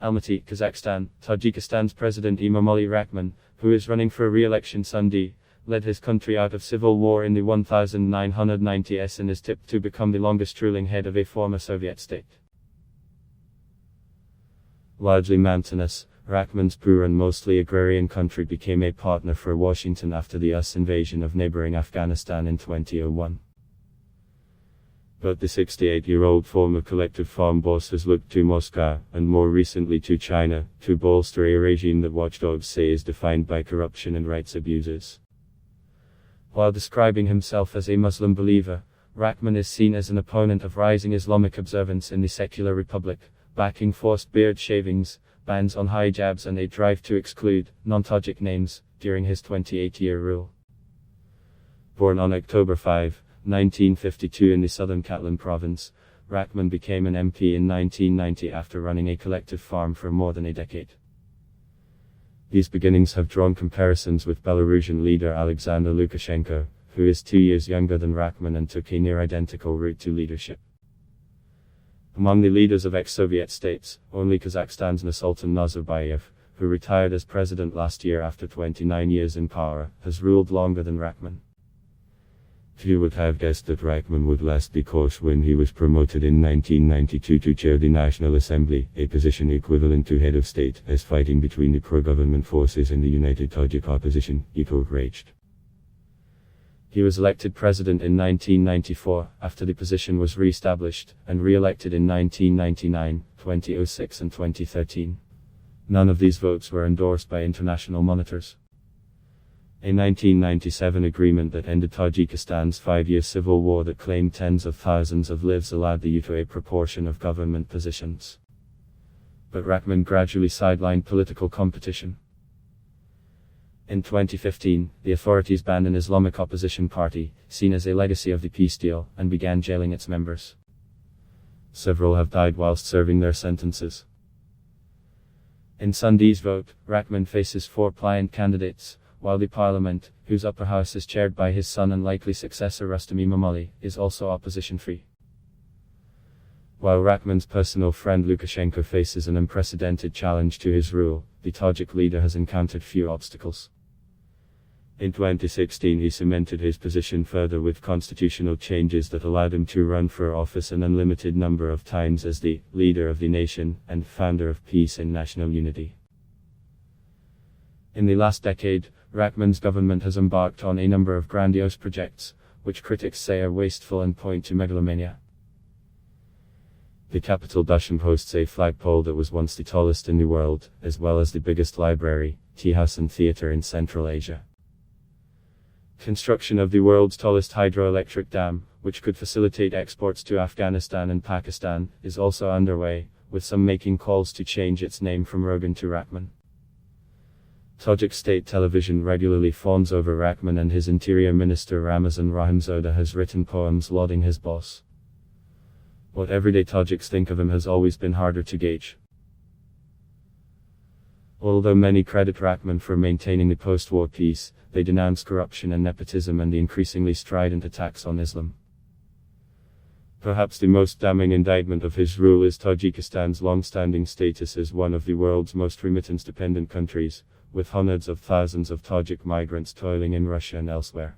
Almaty, Kazakhstan. Tajikistan's President Emomali Rakhmon, who is running for re-election Sunday, led his country out of civil war in the 1990s and is tipped to become the longest ruling head of a former Soviet state. Largely mountainous, Rakhmon's poor and mostly agrarian country became a partner for Washington after the US invasion of neighboring Afghanistan in 2001. But the 68-year-old former collective farm boss has looked to Moscow, and more recently to China, to bolster a regime that watchdogs say is defined by corruption and rights abuses. While describing himself as a Muslim believer, Rakhmon is seen as an opponent of rising Islamic observance in the secular republic, backing forced beard shavings, bans on hijabs and a drive to exclude non-Tajik names during his 28-year rule. Born on October 5, 1952 in the southern Catalan province, Rakhmon became an MP in 1990 after running a collective farm for more than a decade. These beginnings have drawn comparisons with Belarusian leader Alexander Lukashenko, who is 2 years younger than Rakhmon and took a near-identical route to leadership. Among the leaders of ex-Soviet states, only Kazakhstan's Nursultan Nazarbayev, who retired as president last year after 29 years in power, has ruled longer than Rakhmon. Few would have guessed that Rakhmon would last the course when he was promoted in 1992 to chair the National Assembly, a position equivalent to head of state, as fighting between the pro-government forces and the United Tajik opposition raged. He was elected president in 1994, after the position was re-established, and re-elected in 1999, 2006 and 2013. None of these votes were endorsed by international monitors. A 1997 agreement that ended Tajikistan's 5-year civil war that claimed tens of thousands of lives allowed the EU to a proportion of government positions. But Rakhmon gradually sidelined political competition. In 2015, the authorities banned an Islamic opposition party, seen as a legacy of the peace deal, and began jailing its members. Several have died whilst serving their sentences. In Sunday's vote, Rakhmon faces 4 pliant candidates, while the parliament, whose upper house is chaired by his son and likely successor Rustam Emomali, is also opposition-free. While Rakhmon's personal friend Lukashenko faces an unprecedented challenge to his rule, the Tajik leader has encountered few obstacles. In 2016 he cemented his position further with constitutional changes that allowed him to run for office an unlimited number of times as the leader of the nation and founder of peace and national unity. In the last decade, Rakhmon's government has embarked on a number of grandiose projects, which critics say are wasteful and point to megalomania. The capital Dushan hosts a flagpole that was once the tallest in the world, as well as the biggest library, tea house and theater in Central Asia. Construction of the world's tallest hydroelectric dam, which could facilitate exports to Afghanistan and Pakistan, is also underway, with some making calls to change its name from Rogan to Rakhmon. Tajik state television regularly fawns over Rakhmon, and his interior minister Ramazan Rahimzoda has written poems lauding his boss. What everyday Tajiks think of him has always been harder to gauge. Although many credit Rakhmon for maintaining the post-war peace, they denounce corruption and nepotism and the increasingly strident attacks on Islam. Perhaps the most damning indictment of his rule is Tajikistan's long-standing status as one of the world's most remittance-dependent countries, with hundreds of thousands of Tajik migrants toiling in Russia and elsewhere.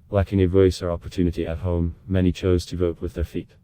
Lacking a voice or opportunity at home, many chose to vote with their feet.